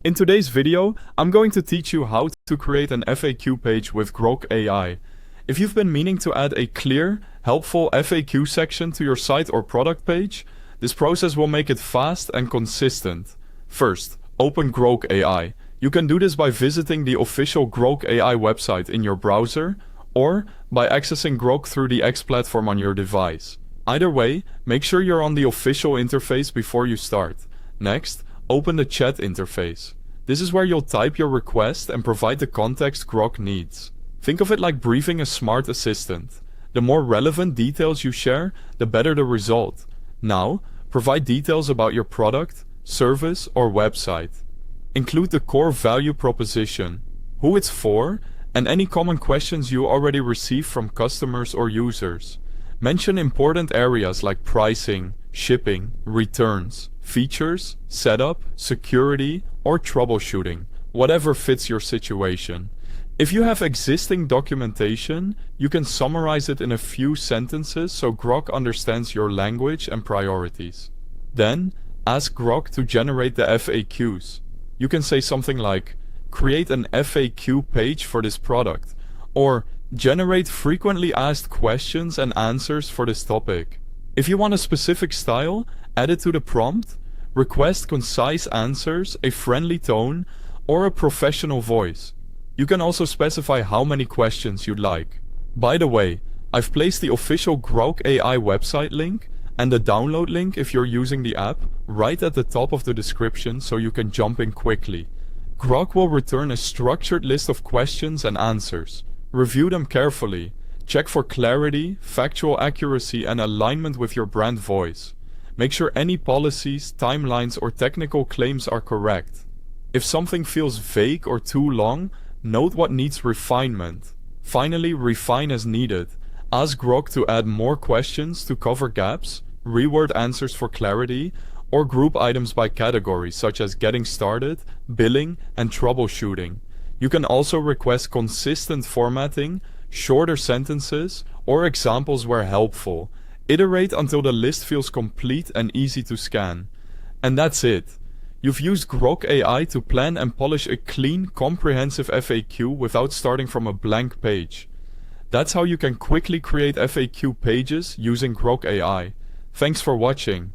In today's video, I'm going to teach you how to create an FAQ page with Grok AI. If you've been meaning to add a clear, helpful FAQ section to your site or product page, this process will make it fast and consistent. First, open Grok AI. You can do this by visiting the official Grok AI website in your browser or by accessing Grok through the X platform on your device. Either way, make sure you're on the official interface before you start. Next, open the chat interface. This is where you'll type your request and provide the context Grok needs. Think of it like briefing a smart assistant. The more relevant details you share, the better the result. Now, provide details about your product, service, or website. Include the core value proposition, who it's for, and any common questions you already receive from customers or users. Mention important areas like pricing, shipping, returns, features, setup, security, or troubleshooting, whatever fits your situation. If you have existing documentation, you can summarize it in a few sentences so Grok understands your language and priorities. Then, ask Grok to generate the FAQs. You can say something like, create an FAQ page for this product, or generate frequently asked questions and answers for this topic. If you want a specific style, add it to the prompt, request concise answers, a friendly tone, or a professional voice. You can also specify how many questions you'd like. By the way, I've placed the official Grok AI website link and the download link if you're using the app right at the top of the description so you can jump in quickly. Grok will return a structured list of questions and answers. Review them carefully. Check for clarity, factual accuracy, and alignment with your brand voice. Make sure any policies, timelines, or technical claims are correct. If something feels vague or too long, note what needs refinement. Finally, refine as needed. Ask Grok to add more questions to cover gaps, reword answers for clarity, or group items by category such as getting started, billing, and troubleshooting. You can also request consistent formatting, shorter sentences, or examples where helpful. Iterate until the list feels complete and easy to scan. And that's it. You've used Grok AI to plan and polish a clean, comprehensive FAQ without starting from a blank page. That's how you can quickly create FAQ pages using Grok AI. Thanks for watching.